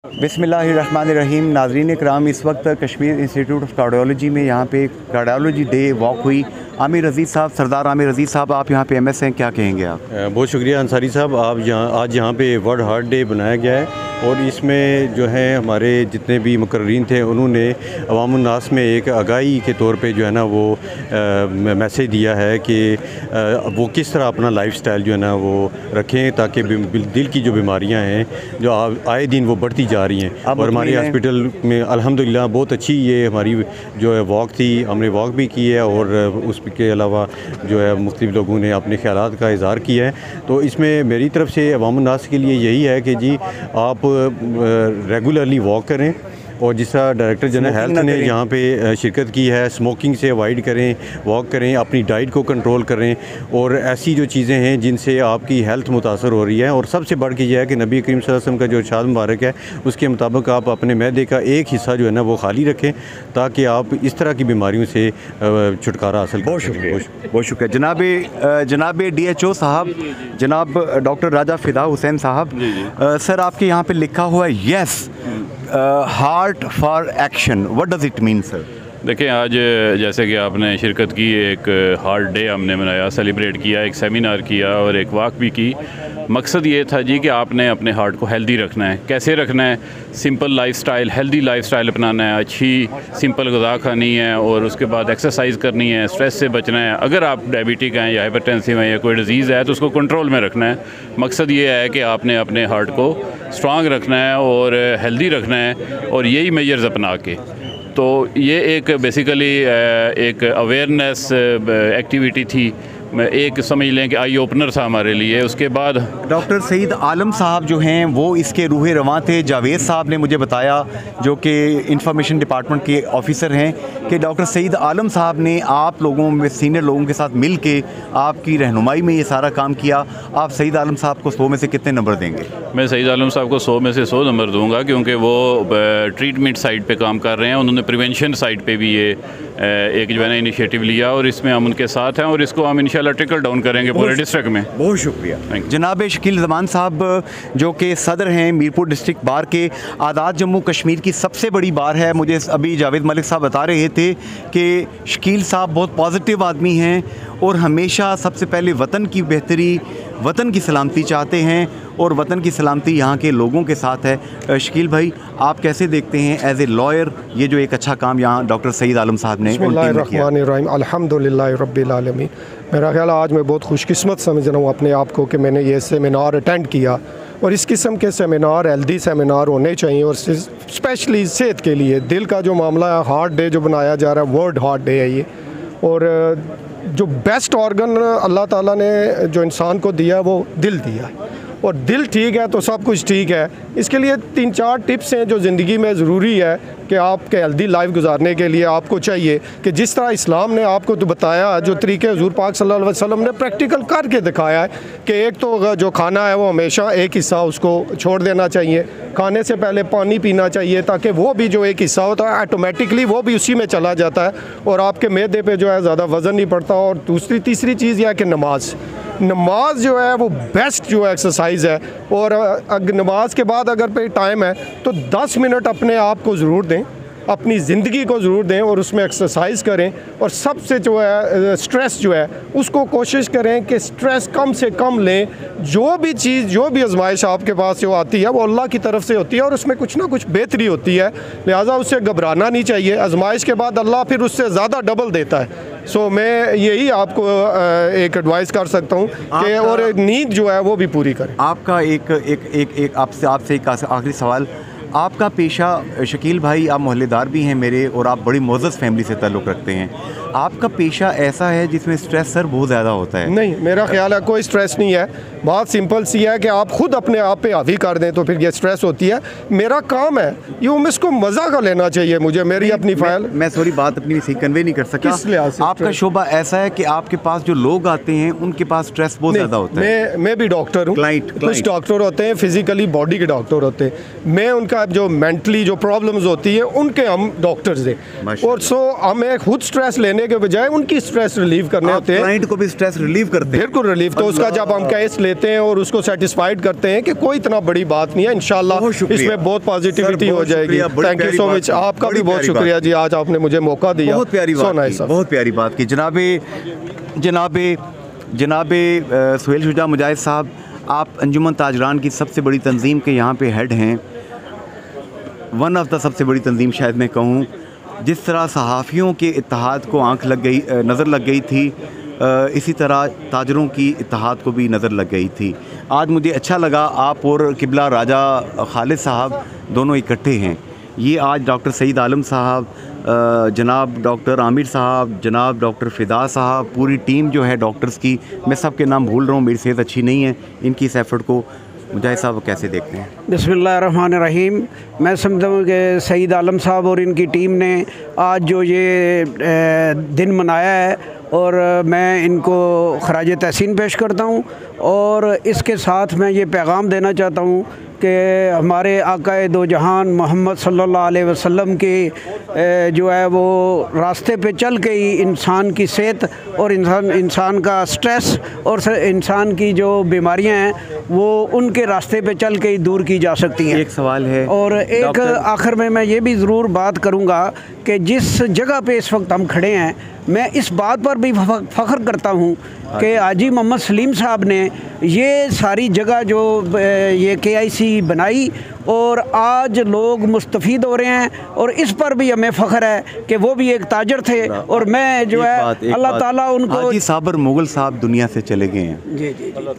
बिस्मिल्लाहिर्रहमानिर्रहीम। नाज़रीन कराम, इस वक्त कश्मीर इंस्टीट्यूट ऑफ कार्डियोलॉजी में यहाँ पे कार्डियोलॉजी डे वॉक हुई। आमिर अजीज़ साहब, सरदार आमिर अजीज़ साहब, आप यहाँ पे एमएस हैं, क्या कहेंगे आप? बहुत शुक्रिया अंसारी साहब। आज यहाँ पे वर्ल्ड हार्ट डे बनाया गया है और इसमें जो है हमारे जितने भी मुकर्रीन थे उन्होंने अवामुन्नास में एक आगाही के तौर पे जो है ना वो मैसेज दिया है कि वो किस तरह अपना लाइफस्टाइल जो है ना वो रखें ताकि दिल की जो बीमारियाँ हैं जो आए दिन वो बढ़ती जा रही हैं। और हमारे हॉस्पिटल में अल्हम्दुलिल्लाह बहुत अच्छी ये हमारी जो है वॉक थी, हमने वॉक भी की है और उसके अलावा जो है मुख्तलिफ लोगों ने अपने ख़यालात का इज़हार किया है। तो इसमें मेरी तरफ से अवामुन्नास के लिए यही है कि जी आप रेगुलरली वॉक करें और जिस तरह डायरेक्टर जनरल हेल्थ ने यहाँ पे शिरकत की है, स्मोकिंग से अवॉइड करें, वॉक करें, अपनी डाइट को कंट्रोल करें और ऐसी जो चीज़ें हैं जिनसे आपकी हेल्थ मुतासर हो रही है। और सबसे बढ़ के यह है कि नबी करीम सल्लल्लाहु अलैहि वसल्लम का जो इरशाद मुबारक है उसके मुताबिक आप अपने मैदे का एक हिस्सा जो है ना वो खाली रखें ताकि आप इस तरह की बीमारियों से छुटकारा हासिल करें। बहुत शुक्रिया जनाब DHO साहब, जनाब डॉक्टर राजा फ़िदा हुसैन साहब। सर, आपके यहाँ पे लिखा हुआ है yes heart for action, what does it mean sir? देखिए, आज जैसे कि आपने शिरकत की, एक हार्ट डे हमने मनाया, सेलिब्रेट किया, एक सेमिनार किया और एक वॉक भी की। मकसद ये था जी कि आपने अपने हार्ट को हेल्दी रखना है। कैसे रखना है? सिंपल लाइफस्टाइल, हेल्दी लाइफस्टाइल अपनाना है, अच्छी सिंपल ग़िज़ा खानी है और उसके बाद एक्सरसाइज करनी है, स्ट्रेस से बचना है। अगर आप डायबिटिक हैं या हाइपरटेंसिव हैं या कोई डिज़ीज़ है तो उसको कंट्रोल में रखना है। मकसद ये है कि आपने अपने हार्ट को स्ट्रॉन्ग रखना है और हेल्दी रखना है और यही मेजर्स अपना के। तो ये एक बेसिकली एक अवेयरनेस एक्टिविटी थी, एक समझ लें कि आई ओपनर था हमारे लिए। उसके बाद डॉक्टर सईद आलम साहब जो हैं वो इसके रूहे रवां थे। जावेद साहब ने मुझे बताया, जो कि इंफॉर्मेशन डिपार्टमेंट के ऑफिसर हैं, कि डॉक्टर सईद आलम साहब ने आप लोगों में सीनियर लोगों के साथ मिल के आपकी रहनुमाई में ये सारा काम किया। आप सईद आलम साहब को 100 में से कितने नंबर देंगे? मैं सईद आलम साहब को 100 में से 100 नंबर दूंगा, क्योंकि वो ट्रीटमेंट साइड पे काम कर रहे हैं। उन्होंने प्रिवेंशन साइड पे भी ये एक जो है ना इनिशिएटिव लिया और इसमें हम उनके साथ हैं और इसको हम इंशाल्लाह ट्रिकल डाउन करेंगे पूरे डिस्ट्रिक्ट में। बहुत शुक्रिया। जनाब शकील ज़मान साहब, जो कि सदर हैं मीरपुर डिस्ट्रिक्ट बार के, आज़ाद जम्मू कश्मीर की सबसे बड़ी बार है। मुझे अभी जावेद मलिक साहब बता रहे थे कि शकील साहब बहुत पॉजिटिव आदमी हैं और हमेशा सबसे पहले वतन की बेहतरी, वतन की सलामती चाहते हैं और वतन की सलामती यहाँ के लोगों के साथ है। शकील भाई, आप कैसे देखते हैं एज ए लॉयर ये जो एक अच्छा काम यहाँ डॉक्टर सईद आलम साहब ने किया? अल्हम्दुलिल्लाह रब्बिल आलमीन। मेरा ख्याल आज मैं बहुत खुशकिस्मत समझ रहा हूँ अपने आप को कि मैंने ये सेमिनार अटेंड किया और इस किस्म के सेमिनार, हेल्दी सेमिनार होने चाहिए और स्पेशली सेहत के लिए। दिल का जो मामला है, हार्ट डे जो बनाया जा रहा है, वर्ल्ड हार्ट डे है ये। और जो बेस्ट ऑर्गन अल्लाह ताला ने जो इंसान को दिया वो दिल दिया है और दिल ठीक है तो सब कुछ ठीक है। इसके लिए 3-4 टिप्स हैं जो ज़िंदगी में ज़रूरी है कि आपके हेल्दी लाइफ गुजारने के लिए आपको चाहिए कि जिस तरह इस्लाम ने आपको तो बताया, जो तरीके हुज़ूर पाक सल्लल्लाहु अलैहि वसल्लम ने प्रैक्टिकल करके दिखाया है कि एक तो जो खाना है वो हमेशा एक हिस्सा उसको छोड़ देना चाहिए, खाने से पहले पानी पीना चाहिए ताकि वो भी जो एक हिस्सा होता है ऑटोमेटिकली वो भी उसी में चला जाता है और आपके मैदे पे जो है ज़्यादा वज़न नहीं पड़ता। और तीसरी चीज़ यह है कि नमाज जो है वो बेस्ट जो एक्सरसाइज है और नमाज के बाद अगर पे टाइम है तो 10 मिनट अपने आप को ज़रूर दें, अपनी ज़िंदगी को ज़रूर दें और उसमें एक्सरसाइज करें। और सबसे जो है स्ट्रेस जो है उसको कोशिश करें कि स्ट्रेस कम से कम लें। जो भी चीज़, जो भी आजमाइश आपके पास जो आती है वो अल्लाह की तरफ से होती है और उसमें कुछ ना कुछ बेहतरी होती है, लिहाजा उससे घबराना नहीं चाहिए। आजमाइश के बाद अल्लाह फिर उससे ज़्यादा डबल देता है। सो मैं यही आपको एक एडवाइस कर सकता हूँ कि और नींद जो है वो भी पूरी करें। आपका एक आपसे एक आखिरी सवाल, आपका पेशा, शकील भाई आप मोहल्लेदार भी हैं मेरे और आप बड़ी मोअज़्ज़ज़ फैमिली से ताल्लुक़ रखते हैं, आपका पेशा ऐसा है जिसमें स्ट्रेस सर बहुत ज़्यादा होता है? नहीं, मेरा ख्याल है कोई स्ट्रेस नहीं है। बात सिंपल सी है कि आप खुद अपने आप पे हावी कर दें तो फिर ये स्ट्रेस होती है। मेरा काम है यूँ इसको मज़ा का लेना चाहिए मुझे, मेरी अपनी फाइल। मैं सॉरी बात अपनी सही कन्वे नहीं कर सका। आपका शोबा ऐसा है कि आपके पास जो लोग आते हैं उनके पास स्ट्रेस बहुत ज़्यादा होता है। मैं भी डॉक्टर हूँ, कुछ डॉक्टर होते हैं फिजिकली बॉडी के डॉक्टर होते हैं, मैं उनका जो मेंटली जो प्रॉब्लम्स होती है उनके हम डॉक्टर्स हैं। और सो हमें खुद स्ट्रेस लेने देने के बजाय उनकी स्ट्रेस रिलीव करने होते हैं। क्लाइंट को भी स्ट्रेस रिलीव करते हैं। बिल्कुल रिलीफ। तो उसका जब हम केस लेते हैं और उसको सेटिस्फाइड करते हैं कि कोई इतना बड़ी बात नहीं है, इंशाल्लाह इसमें बहुत पॉजिटिविटी हो जाएगी। Thank you so much. आपका भी बहुत शुक्रिया जी, आज आपने मुझे मौका दिया। बहुत प्यारी बात, बहुत प्यारी बात की जनाबे सुहेल शुजा मुजाहिद साहब, आप अंजुमन ताजरान की सबसे बड़ी तंजीम के यहाँ पे हेड हैं, वन ऑफ द सबसे बड़ी तंजीम शायद मैं कहूँ। जिस तरह सहाफ़ियों के इत्तेहाद को नज़र लग गई थी, इसी तरह ताजरों की इत्तेहाद को भी नज़र लग गई थी। आज मुझे अच्छा लगा आप और किबला राजा खालिद साहब दोनों इकट्ठे हैं। ये आज डॉक्टर सईद आलम साहब, जनाब डॉक्टर आमिर साहब, जनाब डॉक्टर फ़िदा साहब, पूरी टीम जो है डॉक्टर्स की, मैं सब के नाम भूल रहा हूँ, मेरी सेहत अच्छी नहीं है, इनकी इस एफ़र्ट को मुजाहिद साहब कैसे देखते हैं? बिस्मिल्लाहिर्रहमानिर्रहीम। मैं समझता हूँ कि सईद आलम साहब और इनकी टीम ने आज जो ये दिन मनाया है, और मैं इनको खराज तहसीन पेश करता हूँ। और इसके साथ मैं ये पैगाम देना चाहता हूँ कि हमारे आकाए दो जहान मोहम्मद सल्लल्लाहु अलैहि वसल्लम के जो है वो रास्ते पे चल के ही इंसान की सेहत और इंसान का स्ट्रेस और इंसान की जो बीमारियां हैं वो उनके रास्ते पे चल के ही दूर की जा सकती हैं। एक सवाल है, और एक आखिर में मैं ये भी ज़रूर बात करूँगा कि जिस जगह पे इस वक्त हम खड़े हैं, मैं इस बात पर भी फ़ख्र करता हूँ कि हाजी मोहम्मद सलीम साहब ने ये सारी जगह जो ये KIC बनाई और आज लोग मुस्तफ़ीद हो रहे हैं, और इस पर भी हमें फ़ख्र है कि वो भी एक ताजर थे। और मैं जो है अल्लाह ताला उनको, हाजी साबर मुग़ल साहब दुनिया से चले गए हैं। जी,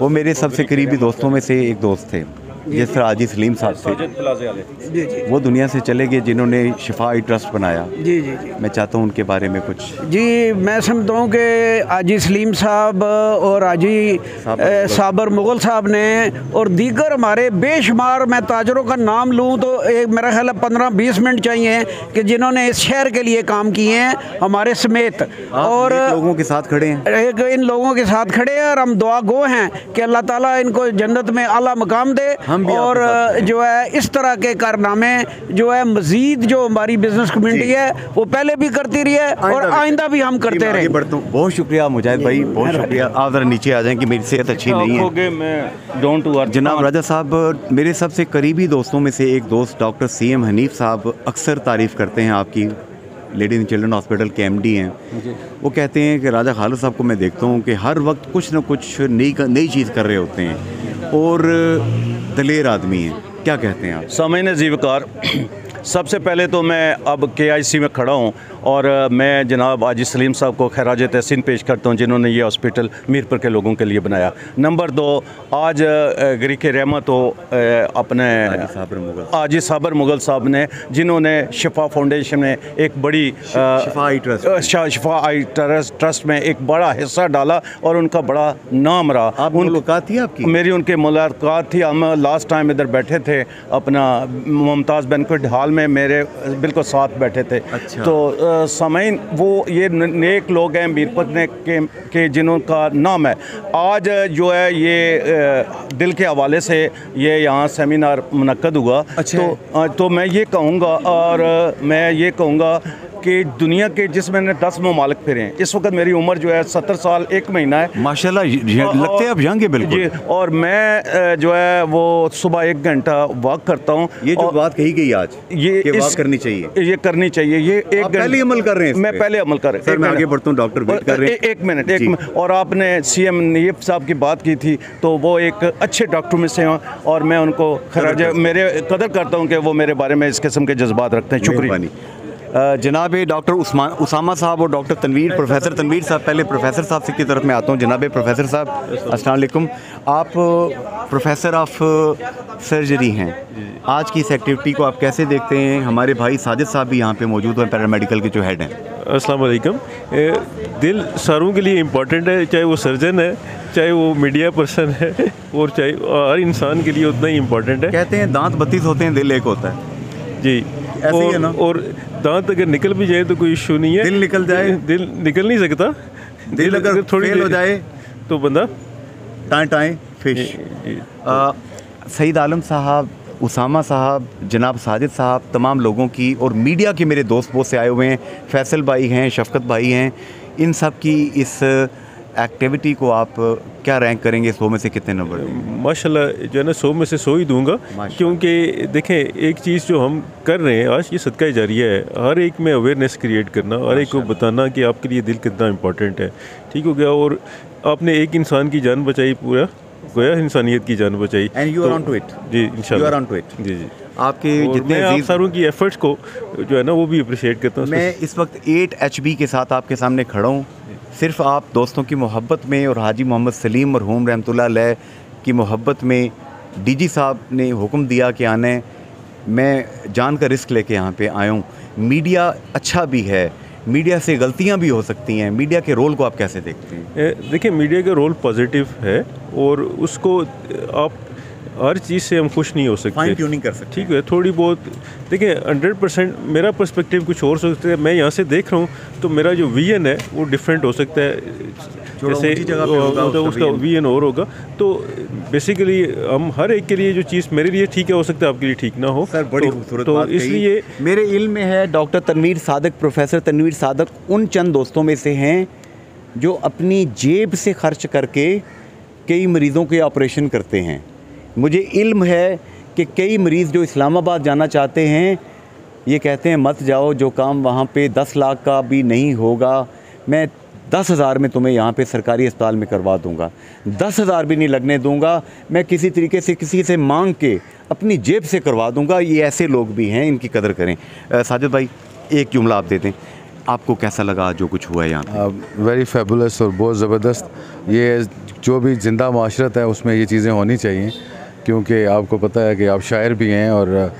वो मेरे सबसे करीबी दोस्तों में से एक दोस्त थे, जिस तरह हाजी सलीम साहब थे, वो दुनिया से चले गए, जिन्होंने शिफा ट्रस्ट बनाया। जी। मैं चाहता हूँ उनके बारे में कुछ। जी, मैं समझता हूँ कि हाजी सलीम साहब और हाजी साबर मुग़ल साहब ने और दीगर हमारे बेशुमार, मैं ताजरों का नाम लूँ तो एक मेरा ख्याल है 15-20 मिनट चाहिए कि जिन्होंने इस शहर के लिए काम किए हैं हमारे समेत। और लोगों के साथ खड़े हैं, इन लोगों के साथ खड़े हैं, और हम दुआ गो हैं कि अल्लाह ताला इनको जन्नत में आला मकाम दे। और जो है इस तरह के कारनामे जो है मज़ीद जो हमारी बिजनेस कम्युनिटी है वो पहले भी करती रही है और आइंदा भी हम करते रहे। बहुत शुक्रिया मुजाहिद भाई, बहुत शुक्रिया। आप ज़रा नीचे आ जाएं कि मेरी सेहत अच्छी नहीं है। जनाब राजा साहब, मेरे सबसे करीबी दोस्तों में से एक दोस्त डॉक्टर CM हनीफ साहब अक्सर तारीफ़ करते हैं आपकी, लेडी एंड चिल्ड्रन हॉस्पिटल के MD हैं। वो कहते हैं कि राजा खालिद साहब को मैं देखता हूँ कि हर वक्त कुछ न कुछ नई चीज़ कर रहे होते हैं और दलेर आदमी हैं। क्या कहते हैं आप? सामईन ज़ीवकार, सबसे पहले तो मैं अब KIC में खड़ा हूँ और मैं जनाब हाजी सलीम साहब को खैराज तहसीन पेश करता हूँ, जिन्होंने ये हॉस्पिटल मीरपुर के लोगों के लिए बनाया। नंबर 2, आज गरीक रहमत हो अपने हाजी साबर मुग़ल साहब ने, जिन्होंने शिफा फाउंडेशन में एक बड़ी शिफा आई ट्रस्ट में एक बड़ा हिस्सा डाला और उनका बड़ा नाम रहा। मुलाकात थी आपकी? मेरी उनके मुलाकात थी। हम लास्ट टाइम इधर बैठे थे अपना मुमताज़ बैंक्वेट हॉल में, मेरे बिल्कुल साथ बैठे थे। अच्छा। तो सामईन, वो ये नेक लोग हैं मीरपुर के जिनका नाम है। आज जो है ये दिल के हवाले से ये यहाँ सेमिनार मुनक्कद हुआ। अच्छा। तो मैं ये कहूँगा, और मैं ये कहूँगा कि दुनिया के जिसमें 10 ममालिक फिरे हैं। इस वक्त मेरी उम्र जो है 70 साल 1 महीना है। माशाल्लाह, लगते हैं आप यंग हैं बिल्कुल। जी, और मैं जो है वो सुबह 1 घंटा वॉक करता हूँ। ये जो बात कही गई आज, ये वॉक करनी चाहिए, ये करनी चाहिए। ये एक पहले अमल कर रहे हैं? मैं पहले अमल कर रहा हूँ। मैं आगे बढ़ता हूँ, डॉक्टर वेट कर रहे हैं। एक मिनट। और आपने CM नईब साहब की बात की थी, तो वो एक अच्छे डॉक्टर में से हैं और मैं उनको खराज मेरे कदर करता हूँ कि वो मेरे बारे में इस किस्म के जज्बात रखते हैं। शुक्रिया। जनाब डॉक्टर उसामा साहब और डॉक्टर तनवीर, प्रोफेसर तनवीर साहब, पहले प्रोफेसर साहब से की तरफ मैं आता हूँ। जनाब प्रोफेसर साहब, अस्सलाम वालेकुम। आप प्रोफेसर ऑफ सर्जरी हैं, आज की इस एक्टिविटी को आप कैसे देखते हैं? हमारे भाई साजिद साहब भी यहाँ पे मौजूद हैं, पैरामेडिकल के जो हेड हैं। अस्सलाम वालेकुम। दिल सारों के लिए इम्पोर्टेंट है, चाहे वो सर्जन है, चाहे वो मीडिया पर्सन है, और चाहे हर इंसान के लिए उतना ही इम्पोर्टेंट है। कहते हैं दांत 32 होते हैं, दिल एक होता है। जी, ऐसे ही है ना? और दांत अगर निकल भी जाए तो कोई इशू नहीं है। दिल निकल जाए? दिल निकल नहीं सकता। दिल अगर थोड़ी फेल हो जाए तो बंदा टाएं फिश। सईद आलम साहब उसामा साहब, जनाब साजिद साहब, तमाम लोगों की और मीडिया के मेरे दोस्त बहुत से आए हुए हैं, फैसल भाई हैं, शफ़क़त भाई हैं, इन सब की इस एक्टिविटी को आप क्या रैंक करेंगे? 100 में से कितने नंबर देंगे? माशाल्लाह जो है ना 100 में से 100 ही दूंगा, क्योंकि देखें एक चीज़ जो हम कर रहे हैं आज, ये सदका जारिया है। हर एक में अवेयरनेस क्रिएट करना, हर एक को बताना कि आपके लिए दिल कितना इंपॉर्टेंट है, ठीक हो गया। और आपने एक इंसान की जान बचाई, पूरा गोया इंसानियत की जान बचाई। And you are on to it. जी इंशाल्लाह you are on to it. जी जी। आपके जितने मैं आप सारों की एफर्ट्स को जो है ना वो भी अप्रिशिएट करता हूँ। मैं इस वक्त 8 HB के साथ आपके सामने खड़ा हूँ, सिर्फ आप दोस्तों की मोहब्बत में और हाजी मोहम्मद सलीम मरहूम रहमतुल्लाह अलैह की मोहब्बत में DG साहब ने हुक्म दिया कि आने, मैं जान का रिस्क लेके यहाँ पे आया हूँ। मीडिया अच्छा भी है, मीडिया से गलतियाँ भी हो सकती हैं, मीडिया के रोल को आप कैसे देखते हैं? देखिए मीडिया का रोल पॉजिटिव है और उसको आप हर चीज़ से हम खुश नहीं हो सकते, फाइन ट्यूनिंग कर सकते, ठीक है। थोड़ी बहुत देखिए 100% मेरा पर्सपेक्टिव कुछ और हो सकता है, मैं यहाँ से देख रहा हूँ तो मेरा जो विजन है वो डिफरेंट हो सकता है, जैसे तो उसका विजन और होगा। तो बेसिकली हम हर एक के लिए जो चीज़ मेरे लिए ठीक है हो सकता है आपके लिए ठीक ना हो। सर बड़ी खूबसूरत तो बात इसलिए मेरे इल्म में है डॉक्टर तनवीर सादक, प्रोफेसर तनवीर सादक उन चंद दोस्तों में से हैं जो अपनी जेब से खर्च करके कई मरीज़ों के ऑपरेशन करते हैं। मुझे इल्म है कि कई मरीज़ जो इस्लामाबाद जाना चाहते हैं ये कहते हैं मत जाओ, जो काम वहाँ पे 10 लाख का भी नहीं होगा मैं 10,000 में तुम्हें यहाँ पे सरकारी अस्पताल में करवा दूँगा, 10,000 भी नहीं लगने दूँगा, मैं किसी तरीके से किसी से मांग के अपनी जेब से करवा दूँगा। ये ऐसे लोग भी हैं, इनकी कदर करें। साजिद भाई एक जुमला आप दे दें, आपको कैसा लगा जो कुछ हुआ है यहाँ? वेरी फेबुलस और बहुत ज़बरदस्त। ये जो भी ज़िंदा माशरत है उसमें ये चीज़ें होनी चाहिए, क्योंकि आपको पता है कि आप शायर भी हैं और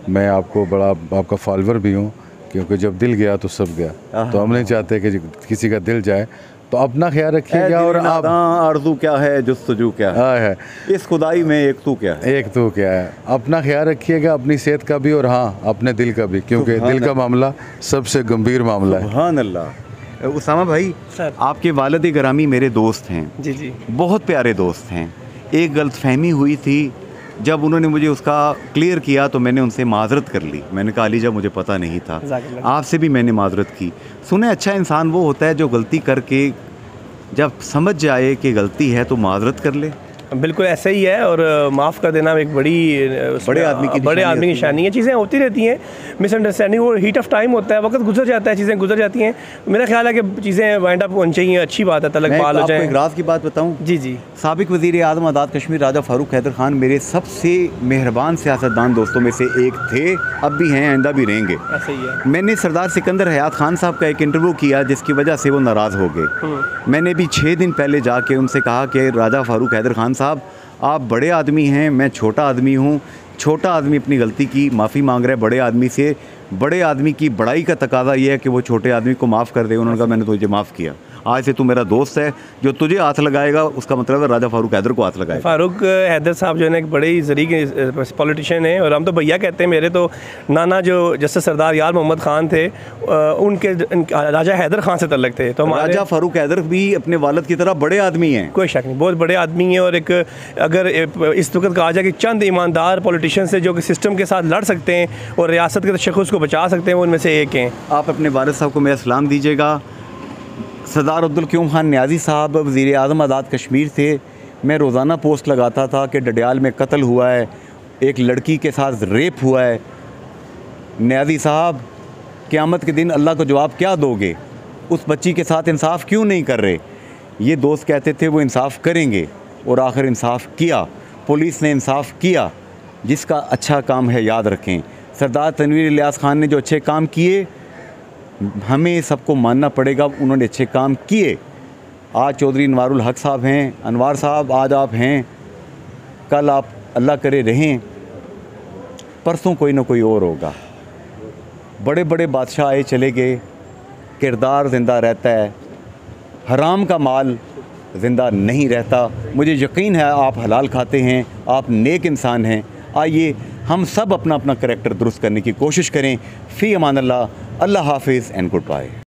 मैं आपको बड़ा आपका फॉलोअर भी हूँ, क्योंकि जब दिल गया तो सब गया। तो हम नहीं चाहते कि किसी का दिल जाए, तो अपना ख्याल रखिएगा। और आप आरज़ू क्या है, जुस्तजू क्या है, इस खुदाई में एक तू क्या है, एक तू क्या है। अपना ख्याल रखिएगा, अपनी सेहत का भी और हाँ अपने दिल का भी, क्योंकि दिल का मामला सबसे गंभीर मामला है। सुभान अल्लाह। उसामा भाई सर, आपके वालिद गिरामी मेरे दोस्त हैं, जी जी, बहुत प्यारे दोस्त हैं। एक गलतफहमी हुई थी, जब उन्होंने मुझे उसका क्लियर किया तो मैंने उनसे माजरत कर ली। मैंने कहा अली जब मुझे पता नहीं था, आपसे भी मैंने माजरत की। सुने, अच्छा इंसान वो होता है जो गलती करके जब समझ जाए कि गलती है तो माजरत कर ले। बिल्कुल ऐसा ही है, और माफ़ कर देना एक बड़े आदमी की निशानी है। चीज़ें होती रहती हैं, मिसअंडरस्टैंडिंग और हीट ऑफ टाइम होता है, वक्त गुजर जाता है, चीज़ें गुजर जाती हैं। मेरा ख्याल है कि चीज़ें वाइंड अप होनी चाहिए, अच्छी बात है, तलक बाल हो जाए। एक राज की बात बताऊं? जी जी। साबिक वज़ीर आज़म आज़ाद कश्मीर राजा फ़ारूक हैदर ख़ान मेरे सबसे मेहरबान सियासतदान दोस्तों में से एक थे, अब भी हैं, आइंदा भी रहेंगे। ऐसा ही है। मैंने सरदार सिकंदर हयात खान साहब का एक इंटरव्यू किया जिसकी वजह से वो नाराज़ हो गए। मैंने भी 6 दिन पहले जाके उनसे कहा कि राजा फ़ारूक हैदर ख़ान साहब, आप बड़े आदमी हैं, मैं छोटा आदमी हूँ। छोटा आदमी अपनी गलती की माफ़ी मांग रहा है बड़े आदमी से, बड़े आदमी की बड़ाई का तकाजा ये है कि वो छोटे आदमी को माफ़ कर दे। उन्होंने कहा मैंने तुझे माफ़ किया, आज से तू मेरा दोस्त है, जो तुझे हाथ लगाएगा उसका मतलब है राजा फ़ारूक हैदर को हाथ लगाएगा। फ़ारूक हैदर साहब जो है ना एक बड़े ज़रीके पॉलिटिशियन हैं, और हम तो भैया कहते हैं। मेरे तो नाना जो जैसे सरदार यार मोहम्मद ख़ान थे, उनके राजा हैदर ख़ान से तल्लक थे। तो राजा फ़ारूक हैदर भी अपने वालिद की तरह बड़े आदमी हैं, कोई शक नहीं, बहुत बड़े आदमी हैं। और एक अगर इस वक्त कहा जाए कि चंद ईमानदार पॉलिटिशियन से जो कि सिस्टम के साथ लड़ सकते हैं और रियासत के तशख़्ख़ुस को बचा सकते हैं, वो उनमें से एक हैं। आप अपने वालिद साहब को मेरा सलाम दीजिएगा। सरदार अब्दुल क्यूम खान न्याज़ी साहब वज़ीर आज़म आज़ाद कश्मीर थे। मैं रोज़ाना पोस्ट लगाता था कि डडियाल में कत्ल हुआ है, एक लड़की के साथ रेप हुआ है। न्याज़ी साहब, क़यामत के दिन अल्लाह को जवाब क्या दोगे? उस बच्ची के साथ इंसाफ क्यों नहीं कर रहे? ये दोस्त कहते थे वो इंसाफ करेंगे, और आखिर इंसाफ किया, पुलिस ने इंसाफ किया। जिसका अच्छा काम है याद रखें। सरदार तनवीर इलियास खान ने जो अच्छे काम किए, हमें सबको मानना पड़ेगा, उन्होंने अच्छे काम किए। आज चौधरी अनवारुल हक साहब हैं, अनवार साहब आज आप हैं, कल आप अल्लाह करे रहें, परसों कोई ना कोई और होगा। बड़े बड़े बादशाह आए चले गए, किरदार ज़िंदा रहता है, हराम का माल ज़िंदा नहीं रहता। मुझे यकीन है आप हलाल खाते हैं, आप नेक इंसान हैं। आइए हम सब अपना अपना करैक्टर दुरुस्त करने की कोशिश करें। फ़ी अमान अल्लाह, अल्लाह हाफिज़ एंड गुड बाय।